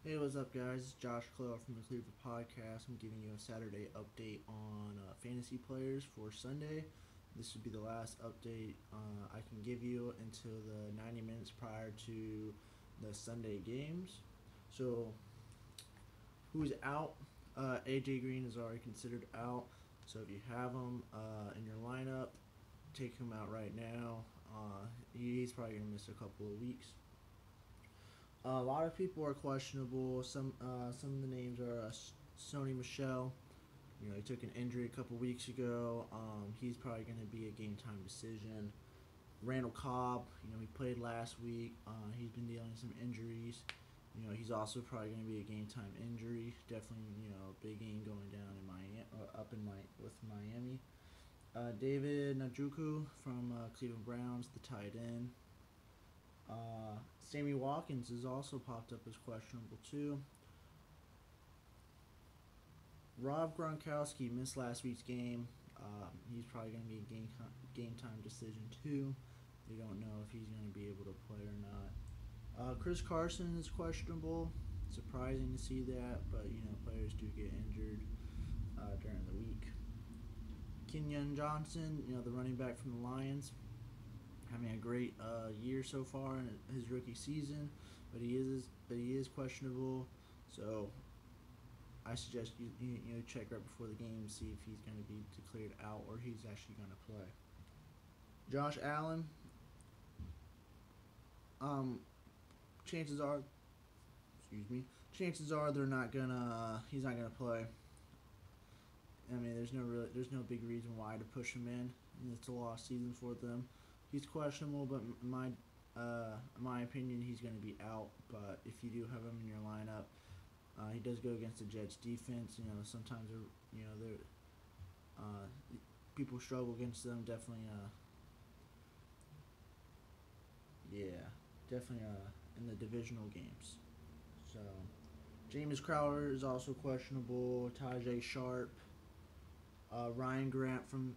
Hey, what's up, guys? It's Josh Clough from the Cleveland Podcast. I'm giving you a Saturday update on fantasy players for Sunday. This would be the last update I can give you until the 90 minutes prior to the Sunday games. So, who's out? AJ Green is already considered out. So, if you have him in your lineup, take him out right now. He's probably going to miss a couple of weeks. A lot of people are questionable. Some of the names are Sony Michelle. You know, he took an injury a couple weeks ago. He's probably going to be a game time decision. Randall Cobb, you know, he played last week. He's been dealing with some injuries. You know, he's also probably going to be a game time injury. Definitely, you know, big game going down in Miami, with Miami. David Njoku from Cleveland Browns, the tight end. Sammy Watkins has also popped up as questionable too. Rob Gronkowski missed last week's game. He's probably going to be a game time decision too. They don't know if he's going to be able to play or not. Chris Carson is questionable. Surprising to see that, but you know players do get injured during the week. Kenyon Johnson, you know the running back from the Lions, having a great year so far in his rookie season, but he is questionable. So I suggest you check right before the game, see if he's going to be declared out or he's actually going to play. Josh Allen, um, chances are, chances are they're not gonna, he's not gonna play. I mean, there's no big reason why to push him in. It's a lost season for them. He's questionable, but in my opinion, he's going to be out. But if you do have him in your lineup, he does go against the Jets defense. You know, sometimes they're people struggle against them. Definitely, yeah, definitely in the divisional games. So, James Crowder is also questionable. Tajay Sharp, Ryan Grant from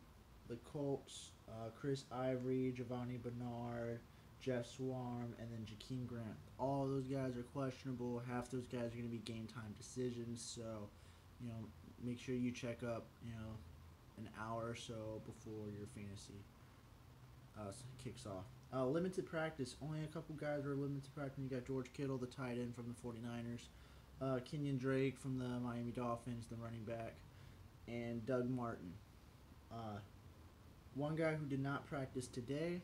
the Colts, Chris Ivory, Giovanni Bernard, Jeff Swarm, and then Jakeem Grant. All those guys are questionable. Half those guys are going to be game time decisions. So, you know, make sure you check up, you know, an hour or so before your fantasy kicks off. Limited practice. Only a couple guys are limited practice. You got George Kittle, the tight end from the 49ers. Kenyon Drake from the Miami Dolphins, the running back. And Doug Martin. Uh, One guy who did not practice today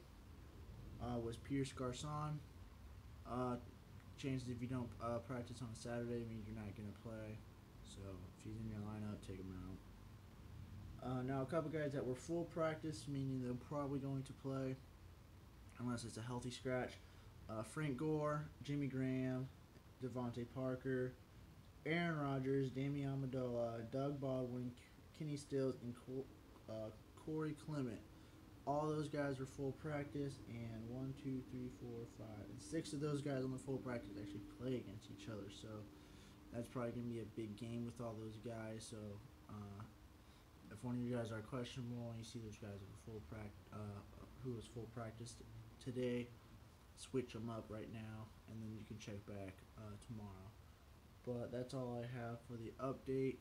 was Pierce Garcon. Uh, Chances if you don't practice on a Saturday means you're not going to play. So if he's in your lineup, take him out. Now, a couple guys that were full practice, meaning they're probably going to play unless it's a healthy scratch. Frank Gore, Jimmy Graham, Devontae Parker, Aaron Rodgers, Damian Amendola, Doug Baldwin, Kenny Stills, and Corey Clement. All those guys were full practice, and 1, 2, 3, 4, 5, and 6 of those guys on the full practice actually play against each other. So that's probably going to be a big game with all those guys. So if one of you guys are questionable and you see those guys who was full practice today, switch them up right now, and then you can check back tomorrow. But that's all I have for the update.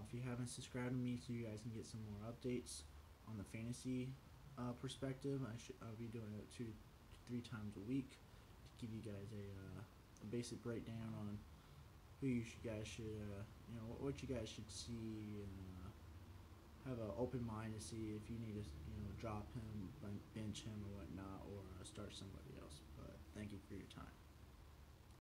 If you haven't subscribed to me, so you guys can get some more updates on the fantasy perspective, I'll be doing it 2 to 3 times a week to give you guys a basic breakdown on who guys should what you guys should see, and have an open mind to see if you need to drop him, bench him or whatnot, or start somebody else. But thank you for your time.